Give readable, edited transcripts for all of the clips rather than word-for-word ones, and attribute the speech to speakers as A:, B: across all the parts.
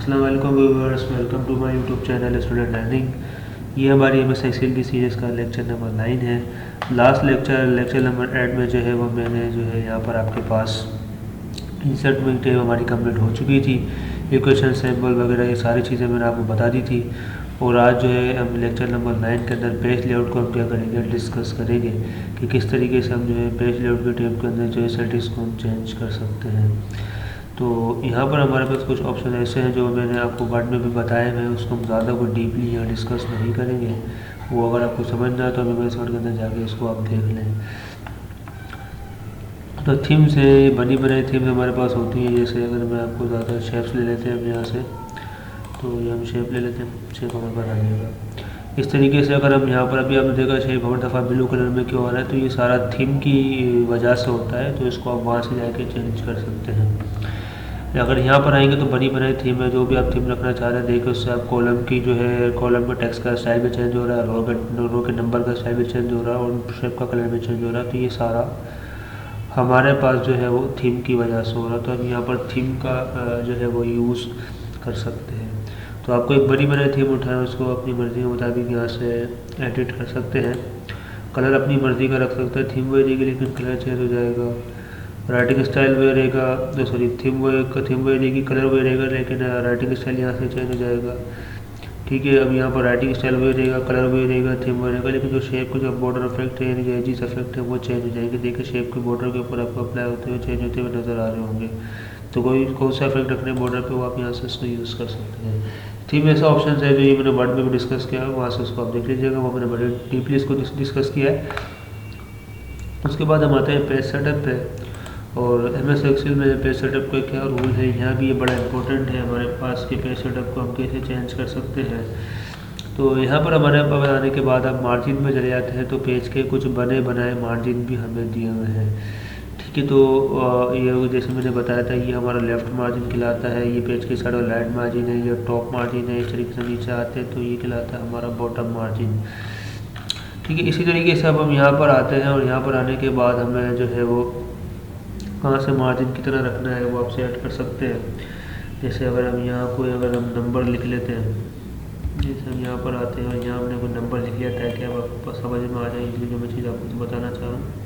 A: अस्सलाम वालेकुम viewers, welcome to my YouTube channel student learning. ये हमारी एमएस एक्सेल की सीरीज़ का लेक्चर नंबर 9 है। लास्ट लेक्चर नंबर 8 में जो है वो मैंने जो है यहाँ पर आपके पास इंसर्ट में टेब हमारी कंप्लीट हो चुकी थी। इक्वेशन सैम्पल वगैरह ये सारी चीज़ें मैंने आपको बता दी थी। और आज जो है हम लेक्चर नंबर 9 के अंदर पेज लेआउट को हम क्या करेंगे, डिस्कस करेंगे कि किस तरीके से हम जो है पेज लेआउट के टेब के अंदर जो है सेटिंग्स को हम चेंज कर सकते हैं। तो यहाँ पर हमारे पास कुछ ऑप्शन ऐसे हैं जो मैंने आपको वर्ड में भी बताए हैं, उसको हम ज़्यादा कोई डीपली यहाँ डिस्कस नहीं करेंगे। वो अगर आपको समझना है तो अभी मेरे वर्ड के अंदर जाके इसको आप देख लें। तो थीम से बनी बनाई थीम हमारे पास होती है। जैसे अगर मैं आपको ज़्यादा शेप्स ले लेते हैं हम यहाँ से, तो ये हम शेप ले लेते हैं, शेप हमारे पास आ जाएगा इस तरीके से। अगर हम यहाँ पर अभी आपने देखा शेप हर दफ़ा ब्लू कलर में क्यों आ रहा है, तो ये सारा थीम की वजह से होता है। तो इसको आप वहाँ से जाके चेंज कर सकते हैं। अगर यहाँ पर आएंगे तो बनी बनाई थीम है, जो भी आप थीम रखना चाह रहे हैं देखिए उससे आप कॉलम की जो है कॉलम का टेक्स्ट का स्टाइल भी चेंज हो रहा है, रो के नंबर का स्टाइल भी चेंज हो रहा है और शेप का कलर भी चेंज हो रहा है। तो ये सारा हमारे पास जो है वो थीम की वजह से हो रहा है। तो हम यहाँ पर थीम का जो है वो यूज़ कर सकते हैं। तो आपको एक बनी बनाई थीम उठाएं, उसको अपनी मर्ज़ी के मुताबिक यहाँ से एडिट कर सकते हैं। कलर अपनी मर्ज़ी का रख सकते हैं, थीम वही रहेगी लेकिन कलर चेंज हो जाएगा। राइटिंग स्टाइल वही रहेगा, सॉरी थीम वही रहेगी, कलर वही रहेगा, लेकिन राइटिंग स्टाइल यहाँ से चेंज हो जाएगा। ठीक है, अब यहाँ पर राइटिंग स्टाइल वही रहेगा, कलर वही रहेगा, थीम वही रहेगा, लेकिन जो शेप का जो बॉर्डर इफेक्ट है यानी जो एजिस इफेक्ट है वो चेंज हो जाएंगे। देखिए शेप के बॉर्डर के ऊपर आपको अप्लाई होते हुए चेंज होते हुए नज़र आ रहे होंगे। तो कोई कौन सा इफेक्ट रखने बॉर्डर पे वो आप यहाँ से उसको यूज़ कर सकते हैं। थीम ऐसा ऑप्शन है जो ये मैंने वर्ड में भी डिस्कस किया है, वहाँ से उसको आप देख लीजिएगा, वो मैंने बड़े डीपली इसको डिस्कस किया है। उसके बाद हम आते हैं पेज सेटअप पे। और एमएस एक्सेल में पेज सेटअप का क्या रूल है, यहाँ भी ये बड़ा इंपॉर्टेंट है हमारे पास कि पेज सेटअप को हम कैसे चेंज कर सकते हैं। तो यहाँ पर हमारे पास आने के बाद आप मार्जिन में चले जाते हैं, तो पेज के कुछ बने बनाए मार्जिन भी हमें दिए हुए हैं। ठीक है, तो ये जैसे मैंने बताया था ये हमारा लेफ़्ट मार्जिन कहलाता है, ये पेज के साइड राइट मार्जिन है, ये टॉप मार्जिन है। इस तरीके से नीचे आते हैं तो ये कहलाता है हमारा बॉटम मार्जिन। ठीक है, इसी तरीके से अब हम यहाँ पर आते हैं और यहाँ पर आने के बाद हमें जो है वो कहाँ से मार्जिन कितना रखना है वो आप सेट कर सकते हैं। जैसे अगर हम यहाँ कोई अगर हम नंबर लिख लेते हैं, जैसे हम यहाँ पर आते हैं और यहाँ हमने कोई नंबर लिख लिया ताकि अब आपको समझ में आ जाए इसलिए जो मैं चीज़ आपको बताना चाह रहा हूँ।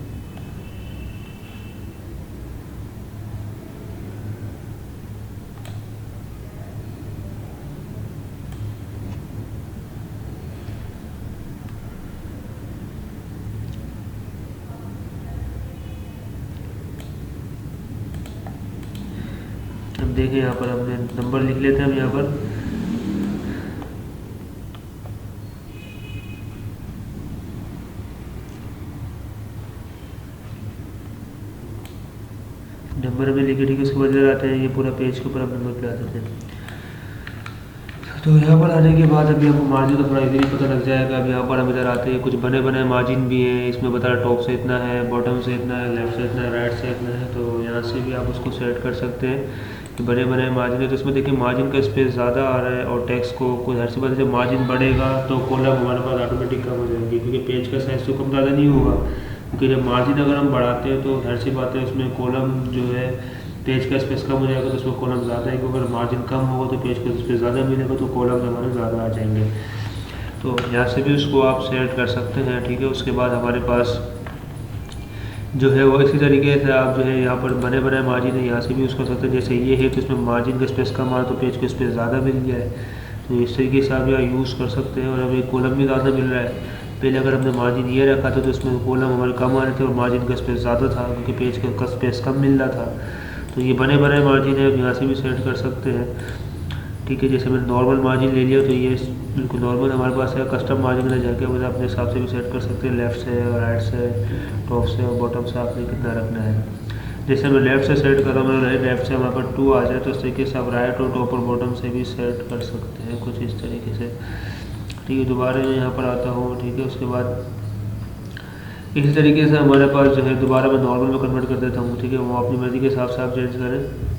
A: अब देखिए यहाँ पर हमने नंबर लिख लेते हैं हम यहाँ पर, नंबर में लिखे। ठीक है, उसके बाद इधर आते हैं, ये पूरा पेज के ऊपर हम नंबर पे आ जाते हैं। तो यहाँ पर आने के बाद अभी हमको मार्जिन का थोड़ा इजीली पता लग जाएगा। अब यहाँ पर हम इधर आते हैं, कुछ बने बनाए मार्जिन भी हैं, इसमें बता रहा टॉप से इतना है, बॉटम से इतना है, लेफ्ट से इतना है, राइट से इतना है। तो यहाँ से भी आप उसको सेट कर सकते हैं कि बने बनाए मार्जिन है। तो इसमें देखिए मार्जिन का स्पेस ज़्यादा आ रहा है और टेक्स्ट को कोई हर सी बात है, जब मार्जिन बढ़ेगा तो कॉलम हमारे पास ऑटोमेटिक कम हो जाएंगे, क्योंकि पेज का साइज़ तो कम ज़्यादा नहीं होगा। क्योंकि जब मार्जिन अगर हम बढ़ाते हैं तो हर सी बात है उसमें कॉलम जो है पेज का स्पेस कम हो जाएगा तो उसमें कॉलम ज़्यादा है, क्योंकि अगर मार्जिन कम होगा तो पेज का स्पेस ज़्यादा मिलेगा तो कॉलम हमारे ज़्यादा आ जाएंगे। तो यहाँ से भी उसको आप सेट कर सकते हैं। ठीक है, उसके बाद हमारे पास जो है वो इसी तरीके से आप जो है यहाँ पर बने बनाए मार्जिन है, यहाँ से भी उसको कर सकते हैं। जैसे ये है तो इसमें मार्जिन का स्पेस कम आ तो पेज का स्पेस ज़्यादा मिल गया है, तो इस तरीके से आप यहाँ यूज़ कर सकते हैं। और हमें कॉलम भी ज़्यादा मिल रहा है। पहले अगर हमने मार्जिन ये रखा था तो उसमें कॉलम हमारे कम आ रहे थे और मार्जिन का स्पेस ज़्यादा था, क्योंकि पेज का स्पेस कम मिल रहा था। तो ये बने बनाए मार्जिन है, अब यहाँ से भी सेट कर सकते हैं। ठीक है, जैसे मैंने नॉर्मल मार्जिन ले लिया तो ये बिल्कुल नॉर्मल हमारे पास है। कस्टम मार्जिन में जाके मतलब अपने हिसाब से भी सेट कर सकते हैं, लेफ़्ट से और राइट से, टॉप से और बॉटम से आपने कितना रखना है। जैसे मैं लेफ़्ट से सेट कर रहा हूँ, मैंने लेफ़्ट से हमारे पास 2 आ जाए तो इस तरीके से आप राइट और टॉप और बॉटम से भी सेट कर सकते हैं कुछ इस तरीके से। ठीक है, दोबारा मैं यहाँ पर आता हूँ। ठीक है, उसके बाद इसी तरीके से हमारे पास जो है दोबारा मैं नॉर्मल में कन्वर्ट कर देता हूँ। ठीक है, वो अपनी मर्ज़ी के हिसाब से आप चेंज करें।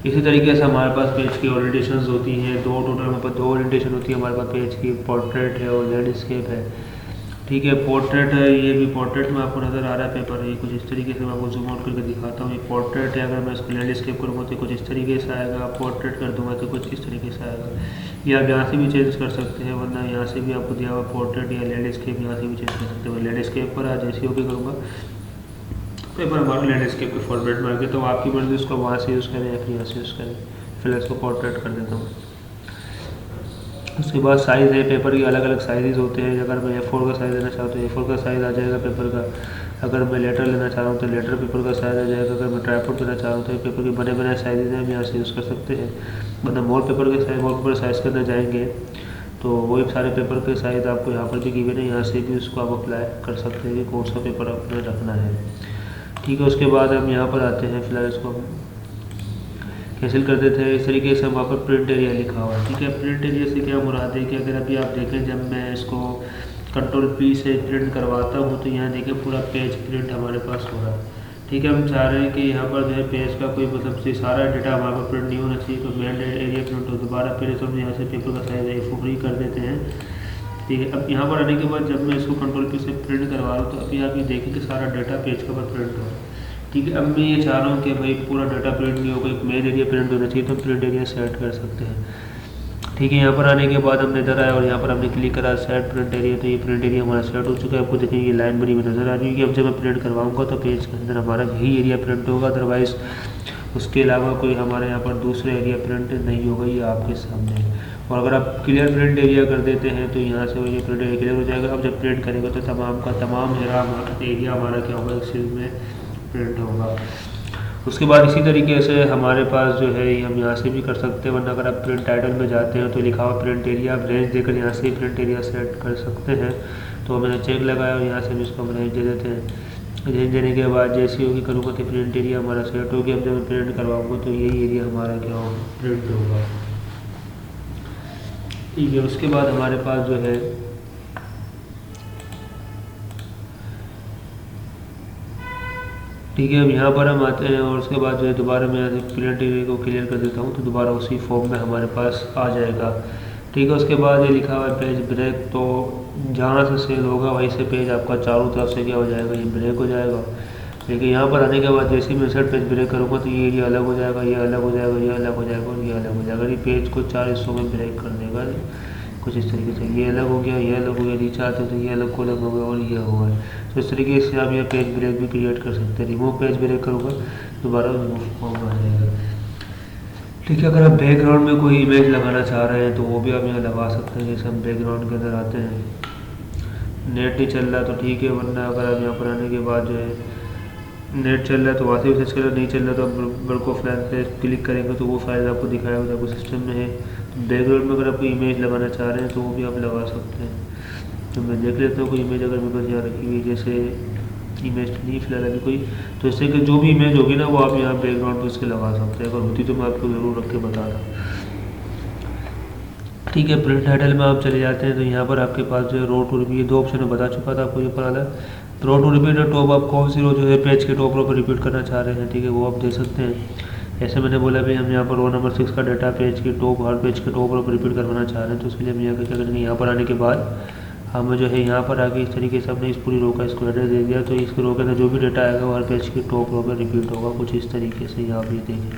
A: इसी तरीके से हमारे पास पेज की ओरिएंटेशंस होती हैं, 2 टोटल हमारे पास 2 ओरिएंटेशन होती है हमारे पास पेज की, पोर्ट्रेट है और लैंडस्केप है। ठीक है। पोर्ट्रेट है, ये भी पोर्ट्रेट में आपको नज़र आ रहा है पेपर, ये कुछ इस तरीके से मैं आपको जूम आउट करके दिखाता हूँ। ये पोर्ट्रेट है, अगर मैं इसको लैंडस्केप करूँगा तो कुछ इस तरीके से आएगा, पोर्ट्रेट कर दूँगा तो कुछ इस तरीके से आएगा। ये आप यहाँ से भी चेंज कर सकते हैं, वरना यहाँ से भी आपको दिया हुआ पोर्ट्रेट या लैंडस्केप यहाँ से भी चेंज कर सकते हैं। लैंडस्केप पर आज जैसे ओके करूँगा पेपर हमारा लैंडस्केप के फॉर्मेट में आ गया, तो आपकी मर्जी उसको वहाँ से यूज़ करें या फिर यहाँ से यूज़ करें। फिलहाल इसको पोर्ट्रेट कर देता हूँ। उसके बाद साइज़ है, पेपर के अलग अलग साइज़ होते हैं। अगर मैं A4 का साइज़ लेना चाहता हूँ तो A4 का साइज़ आ जाएगा पेपर का। अगर मैं लेटर लेना चाह रहा हूँ तो लेटर पेपर का साइज़ आ जाएगा। अगर मैं ट्राइपॉड लेना चाह रहा हूँ तो पेपर के बने बनाए साइज़ हैं, हम यहाँ से यूज़ कर सकते हैं। मतलब वॉल पेपर के साइज़, वॉल पेपर साइज़ करने जाएंगे तो वही सारे पेपर के साइज़ आपको यहाँ पर भी गिवन है, यहाँ से भी उसको आप अप्लाई कर सकते हैं कि कौन सा पेपर आपने रखना है। ठीक है। उसके बाद हम यहाँ पर आते हैं, फिलहाल इसको हम कैंसिल कर देते हैं। इस तरीके से वहाँ पर प्रिंट एरिया लिखा हुआ है। ठीक है। प्रिंट एरिया से क्या मुराद है कि अगर अभी आप देखें, जब मैं इसको Ctrl+P से प्रिंट करवाता हूँ तो यहाँ देखें पूरा पेज प्रिंट हमारे पास हो रहा है। ठीक है। हम चाह रहे हैं कि यहाँ पर जो है पेज का कोई मतलब से सारा डेटा हमारे पास प्रिंट नहीं होना चाहिए, तो मेन एरिया प्रिंट हो। दोबारा फिर हम यहाँ से पेपर का साइज A4 कर देते हैं। ठीक है। अब यहाँ पर आने के बाद जब मैं इसको Ctrl+P से प्रिंट करवा रहा हूँ तो अभी आप ये देखें कि सारा डाटा पेज के ऊपर प्रिंट हो रहा है। ठीक है। अब मैं ये चाह रहा हूँ कि भाई पूरा डाटा प्रिंट नहीं होगा, एक मेन एरिया प्रिंट होना चाहिए, तो हम प्रिंट एरिया सेट कर सकते हैं। ठीक है। यहाँ पर आने के बाद हमने इधर आया और यहाँ पर हमने क्लिक करा सेट प्रिंट एरिया, तो ये प्रिंट एरिया हमारा सेट हो चुका है। आपको देखिए ये लाइन बनी हुई नज़र आ रही है कि अब जब मैं प्रिंट करवाऊँगा तो पेज के अंदर हमारा यही एरिया प्रिंट होगा, अदरवाइज़ उसके अलावा कोई हमारे यहाँ पर दूसरा एरिया प्रिंट नहीं होगा। ये आपके सामने है। और अगर आप क्लियर प्रिंट एरिया कर देते हैं तो यहाँ से ये प्रिंट एरिया क्लियर हो जाएगा। अब जब प्रिंट करेंगे तो तमाम का तमाम एरिया हमारा क्या होगा, सेल में प्रिंट होगा। उसके बाद इसी तरीके से हमारे पास जो है ये हम यहाँ से भी कर सकते हैं, वरना अगर आप प्रिंट टाइटल में जाते हैं तो लिखा हुआ प्रिंट एरिया, आप रेंज देकर यहाँ से प्रिंट एरिया सेट कर सकते हैं। तो मैंने चेक लगाया और यहाँ से भी इसको हम रेंज दे देते हैं। रेंज देने के बाद जैसे होगी करूँगा तो प्रिंट एरिया हमारा सेट हो गया। अब जब मैं प्रिंट करवाऊँगा तो यही एरिया हमारा क्या होगा, प्रिंट होगा। ठीक है। उसके बाद हमारे पास जो है ठीक है, अब यहाँ पर हम आते हैं और उसके बाद जो है दोबारा मैं प्रिंट एरिया को क्लियर कर देता हूँ तो दोबारा उसी फॉर्म में हमारे पास आ जाएगा। ठीक है। उसके बाद ये लिखा हुआ है पेज ब्रेक, तो जहाँ से सेल होगा वहीं से पेज आपका चारों तरफ से क्या हो जाएगा, ये ब्रेक हो जाएगा। लेकिन यहाँ पर आने के बाद जैसे ही मैं सेट पेज ब्रेक करूँगा तो ये एरिया अलग हो जाएगा, ये अलग हो जाएगा, ये अलग हो जाएगा और ये अलग हो जाएगा। ये पेज को 4 हिस्सों में ब्रेक कर देगा कुछ इस तरीके से। ये अलग हो गया, ये अलग हो गया, नीचे आते तो ये अलग कॉलम हो गया और ये हो गया। तो इस तरीके से आप ये पेज ब्रेक भी क्रिएट कर सकते हैं। रिमूव पेज ब्रेक करूँगा दोबारा रिमूव फॉर्म आ जाएगा। ठीक है। अगर आप बैकग्राउंड में कोई इमेज लगाना चाह रहे हैं तो वो भी आप यहाँ लगा सकते हैं। जैसे हम बैकग्राउंड के अंदर आते हैं, नेट नहीं चल रहा तो ठीक है, वरना अगर आप यहाँ पर आने के बाद जो है नेट चल रहा है तो वहाँ से भी सर्च करें, नहीं चल रहा तो आप बर्क ऑफ लाइन पे क्लिक करेंगे तो वो फाइल आपको दिखाया होगा, आपको सिस्टम में है। तो बैकग्राउंड में अगर आप कोई इमेज लगाना चाह रहे हैं तो वो भी आप लगा सकते हैं। तो मैं देख लेता हूँ कोई इमेज अगर मेरे पास यहाँ रखी हुई, जैसे इमेज नहीं फिलहाल अभी कोई, तो इससे कि जो भी इमेज होगी ना वो आप यहाँ बैकग्राउंड पर उसके लगा सकते हैं। अगर होती तो मैं आपको ज़रूर रख के बता रहा। ठीक है। प्रिंट टाइटल में आप चले जाते हैं तो यहाँ पर आपके पास जो है रो टू रिपीट, ये 2 ऑप्शन बता चुका था आपको, ये पता है। रो टू रिपीट और टॉप, आप कौन सी रो जो है पेज के टॉप रो पर रिपीट करना चाह रहे हैं, ठीक है, वो आप दे सकते हैं। ऐसे मैंने बोला भी हम यहाँ पर रो नंबर 6 का डाटा पेज के टॉप, हर पेज के टॉप रो पर रिपीट करवाना चाह रहे हैं, तो इसके लिए हम यहाँ क्या करेंगे, यहाँ पर आने के बाद हम जो है यहाँ पर आके इस तरीके से हमने इस पूरी रो का इसको एड्रेस दे दिया। तो इस रो के अंदर जो भी डाटा आएगा वो हर पेज के टॉप रो पर रिपीट होगा कुछ इस तरीके से। यहाँ भी देखें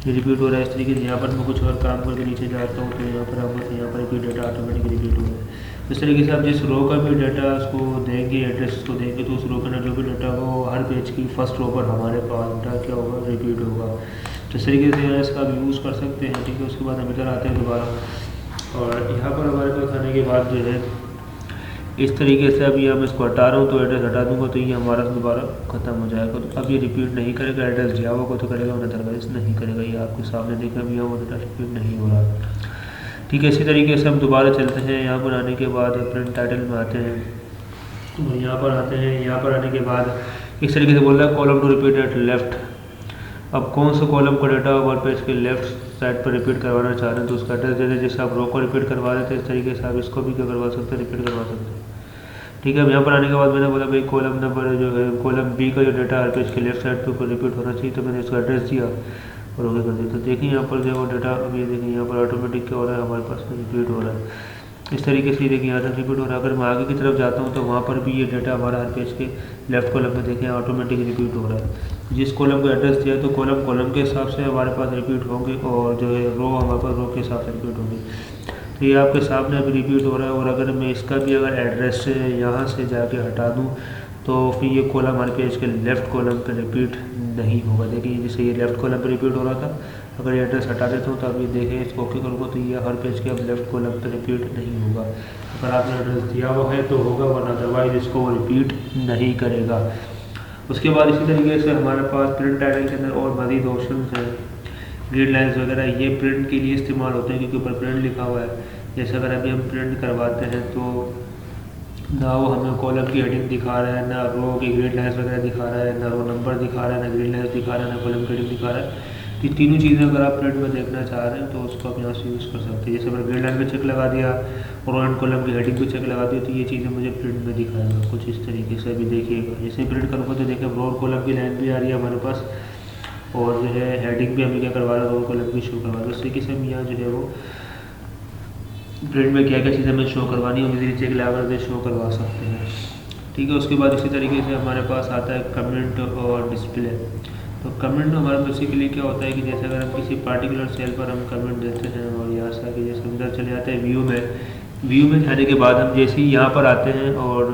A: ये रिपीट हो रहा है इस तरीके से। यहाँ पर मैं कुछ और काम करके नीचे जाता हूँ तो यहाँ पर आप यहाँ पर भी डाटा ऑटोमेटिक रिपीट हो रहा है। इस तरीके से आप जिस रो का भी डाटा उसको देंगे, एड्रेस को देंगे, तो उस रो के अंदर जो भी डाटा होगा वो हर पेज की फर्स्ट रो पर हमारे पास डाटा क्या होगा, रिपीट होगा। तो इस तरीके से इसका आप यूज़ कर सकते हैं। ठीक है। उसके बाद हम इधर आते हैं दोबारा और यहाँ पर हमारे पास आने के बाद जो है इस तरीके से अभी हम इसको हटा रहा हूँ तो एड्रेस हटा दूँगा तो ये हमारा दोबारा ख़त्म हो जाएगा। तो अब ये रिपीट नहीं करेगा, एड्रेस दिया होगा तो करेगा, अदरवाइज नहीं करेगा। ये आपके सामने देखा भी वो डाटा रिपीट नहीं हो रहा। ठीक है। इसी तरीके से हम दोबारा चलते हैं। यहाँ पर आने के बाद प्रिंट टाइटल में आते हैं और यहाँ पर आते हैं। यहाँ पर आने के बाद इस तरीके से बोल रहा है column to repeat at left. अब कौन सा कॉलम का डाटा वन पेज के लेफ्ट साइड पर रिपीट करवाना चाह रहे हैं तो उसका एड्रेस दे दें। जैसे आप रो को रिपीट करवा रहे थे इस तरीके से आप इसको भी क्या करवा सकते हैं, रिपीट करवा सकते हैं। ठीक है। अब यहाँ पर आने के बाद मैंने बोला भाई कॉलम नंबर जो है कॉलम बी का जो डाटा हर पेज के लेफ्ट साइड पे ऊपर रिपीट होना चाहिए, तो मैंने इसका एड्रेस दिया और ओके कर दिया। तो देखिए यहाँ पर जो है वो डाटा अब ये देखिए यहाँ पर ऑटोमेटिक क्या हो रहा है, हमारे पास रिपीट हो रहा है। इस तरीके से देखिए यहाँ तक रिपीट हो रहा है। अगर मैं आगे की तरफ जाता हूँ तो वहाँ पर भी ये डाटा हमारा हर पेज के लेफ्ट कॉलम में देखें ऑटोमेटिक रिपीट हो रहा है। जिस कॉलम को एड्रेस दिया है तो कॉलम के हिसाब से हमारे पास रिपीट होंगे और जो है रो हमारे पास रो के हिसाब से रिपीट होंगे। तो ये आपके सामने अभी रिपीट हो रहा है। और अगर मैं इसका भी अगर एड्रेस यहाँ से जाके हटा दूँ तो फिर ये कॉलम हमारे पेज के लेफ़्ट कॉलम पे रिपीट नहीं होगा। देखिए जैसे ये लेफ़्ट कॉलम पे रिपीट हो रहा था, अगर ये एड्रेस हटा देता हूँ तो अभी देखें इसको ओके करूँगा तो ये हर पेज के अब लेफ़्ट कॉलम पे रिपीट नहीं होगा। अगर आपने एड्रेस दिया हुआ है तो होगा, वरना अदरवाइज इसको वो रिपीट नहीं करेगा। उसके बाद इसी तरीके से हमारे पास प्रिंट टाइटल के अंदर और मज़ीद ऑप्शन हैं। ग्रिड लाइन्स वगैरह ये प्रिंट के लिए इस्तेमाल होते हैं क्योंकि ऊपर प्रिंट लिखा हुआ है। जैसे अगर अभी हम प्रिंट करवाते हैं तो ना वो हमें कॉलम की हेडिंग दिखा रहा है, ना रो की ग्रिड लाइन्स वगैरह दिखा रहा है, ना रो नंबर दिखा रहा है, ना ग्रिड लाइन्स दिखा रहा है, ना कॉलम की हेडिंग दिखा रहा है। तो तीनों चीज़ें अगर आप प्रिंट में देखना चाह रहे हैं तो उसको आप यहाँ से यूज़ कर सकते हैं। जैसे अगर ग्रिड लाइन पे चेक लगा दिया और रो एंड कॉलम की हेडिंग पे चेक लगा दिया तो ये चीज़ें मुझे प्रिंट में दिखाएगा कुछ इस तरीके से। अभी देखिएगा जैसे प्रिंट करूँगा तो देखिए रो और कॉलम की लाइन भी आ रही है हमारे पास, और जो है हेडिंग भी हमें क्या करवा रहा है, रो कॉलम भी शो करवा रहा है। उस तरीके से हम यहाँ जो है वो प्रिंट में क्या क्या चीज़ें हमें शो करवानी है उसी चेक लगा कर शो करवा सकते हैं। ठीक है, उसके बाद इसी तरीके से हमारे पास आता है कमेंट और डिस्प्ले। तो कमेंट हमारे बेसिकली क्या होता है कि जैसे अगर हम किसी पार्टिकुलर सेल पर हम कमेंट देते हैं और यहाँ से आके जैसे अंदर चले जाते हैं व्यू में जाने के बाद हम जैसे ही यहाँ पर आते हैं और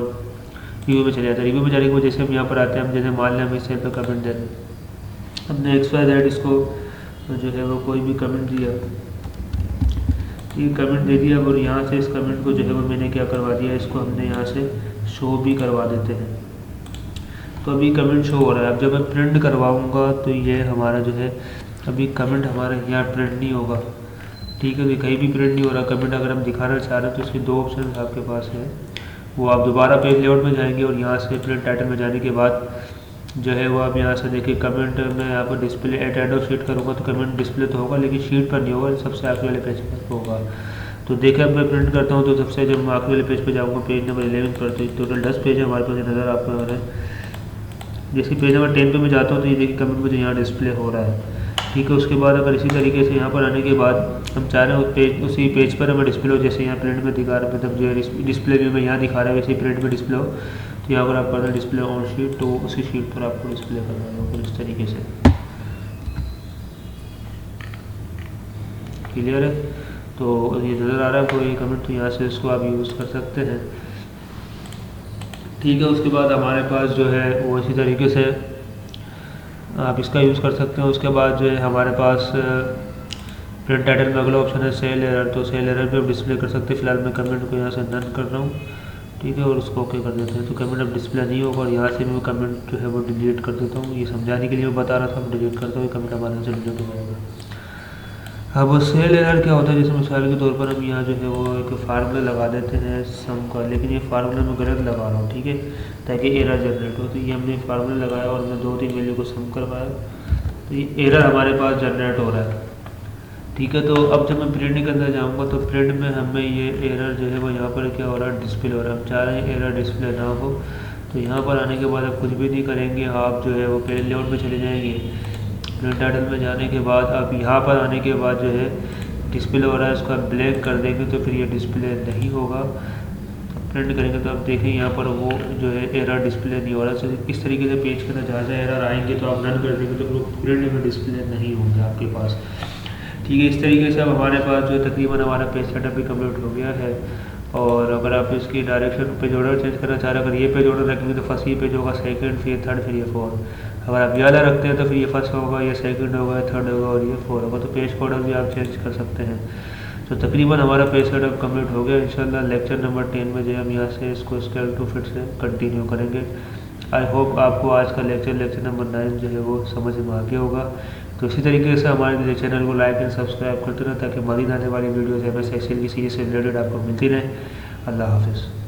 A: रिव्यू में चले जाते हैं। रिव्यू में जाने के बाद जैसे हम यहाँ पर आते हैं, हम जैसे मान लें हम इस सेल पर कमेंट दे रहे हैं, हमने XYZ इसको जो है वो कोई भी कमेंट दिया, ये कमेंट दे दिया और यहाँ से इस कमेंट को जो है वो मैंने क्या करवा दिया, इसको हमने यहाँ से शो भी करवा देते हैं। तो अभी कमेंट शो हो रहा है। अब जब मैं प्रिंट करवाऊँगा तो ये हमारा जो है अभी कमेंट हमारे यहाँ प्रिंट नहीं होगा। ठीक है, तो कहीं भी प्रिंट नहीं हो रहा कमेंट। अगर हम दिखाना चाह रहे हैं तो इसके दो ऑप्शन आपके पास है, वो आप दोबारा पेज लेआउट में जाएंगे और यहाँ से प्रिंट टाइटल में जाने के बाद जो है वो आप यहाँ से देखिए कमेंट में यहाँ पर display at end of sheet करूँगा तो कमेंट डिस्प्ले तो होगा लेकिन शीट पर नहीं होगा, सबसे आखिरी वाले पेज पर होगा। तो देखिए अब मैं प्रिंट करता हूँ तो सबसे जब मैं आखिरी वाले पेज पे जाऊँगा पेज नंबर 11 पर, तो टोटल 10 पेज है हमारे पास नज़र आपको आ रहा है। जैसे पेज नंबर 10 पे मैं जाता हूँ तो ये देखिए कमेंट मुझे यहाँ डिस्प्ले हो रहा है। ठीक है, उसके बाद अगर इसी तरीके से यहाँ पर आने के बाद हम चाह रहे हैं उसी पेज पर हमें डिस्प्ले हो, जैसे यहाँ प्रिंट में दिखा रहा है, मतलब जो है डिस्प्ले व्यू में यहाँ दिखा रहा है वैसे प्रिंट में डिस्प्ले हो, तो यहाँ पर आप करना डिस्प्ले ऑन शीट, तो उसी शीट पर आपको डिस्प्ले करना होगा इस तरीके से। क्लियर है? तो ये नज़र आ रहा है कोई कमेंट, तो यहाँ से इसको आप यूज़ कर सकते हैं। ठीक है, उसके बाद हमारे पास जो है वो इसी तरीके से आप इसका यूज़ कर सकते हैं। उसके बाद जो है हमारे पास प्रिंट टाइटल में अगला ऑप्शन है सेल एरर, तो सेल एरर पे आप डिस्प्ले कर सकते हैं। फिलहाल मैं कमेंट को यहाँ से नन कर रहा हूँ। ठीक है, और उसको ओके कर देते हैं तो कमेंट अब डिस्प्ले नहीं होगा। और यहाँ से मैं कमेंट जो है वो डिलीट कर देता हूँ, ये समझाने के लिए मैं बता रहा था, मैं डिलीट करता हूँ, कमेंट हमारे से डिलीट हो जाएगा। अब सेल एरर क्या होता है, जैसे मिसाल के तौर पर हम यहाँ जो है वो एक फार्मूला लगा देते हैं सम का, लेकिन ये फार्मूला मैं गलत लगा रहा हूँ। ठीक है, ताकि एरर जनरेट हो, तो ये हमने फार्मूला लगाया और मैं 2-3 वैल्यू को सम करवाया तो ये एरर हमारे पास जनरेट हो रहा है। ठीक है, तो अब जब मैं प्रिंट के अंदर जाऊँगा तो प्रिंट में हमें ये एरर जो है वो यहाँ पर क्या हो रहा है, डिस्प्ले हो रहा है। हम चाह रहे हैं एरर डिस्प्ले ना हो, तो यहाँ पर आने के बाद आप कुछ भी नहीं करेंगे, आप जो है वो पेज लेआउट में चले जाएंगे। प्रिंट टाइटल में जाने के बाद आप यहाँ पर आने के बाद जो है डिस्प्ले हो रहा है, इसको आप ब्लैक कर देंगे तो फिर ये डिस्प्ले नहीं होगा। प्रिंट करेंगे तो आप देखें यहाँ पर वो जो है एरर डिस्प्ले नहीं हो रहा। तो इस तरीके से पेज के अंदर जहाँ जहाँ एरर आएंगे तो आप रन कर देंगे तो प्रिंट में डिस्प्ले नहीं होंगे आपके पास। ठीक है, इस तरीके से अब हमारे पास जो तकरीबन हमारा पेज सेटअप भी कम्प्लीट हो गया है। और अगर आप इसकी डायरेक्शन पेज ऑर्डर चेंज करना चाह रहे हैं, अगर ये पेज ऑर्डर रखेंगे तो फर्स्ट ये पेज होगा, सेकंड, फिर थर्ड, फिर ये फोर्थ। अगर आप ये वाला रखते हैं तो फिर ये फर्स्ट होगा, ये सेकंड होगा, थर्ड होगा और ये फोर्थ होगा। तो पेज ऑर्डर भी आप चेंज कर सकते हैं। तो तकरीबन हमारा पेज सेटअप कम्प्लीट हो गया। इंशाल्लाह लेक्चर नंबर 10 में जो हम यहाँ से इसको स्केल टू फिट से कंटिन्यू करेंगे। आई होप आपको आज का लेक्चर नंबर 9 जो है वो समझ में आ गया होगा। तो इसी तरीके से हमारे चैनल को लाइक एंड सब्सक्राइब करते रहें ताकि मज़ीद आने वाली वीडियोज़ MS एक्सेल की सीरीज से रिलेटेड आपको मिलती रहे। अल्लाह हाफिज़।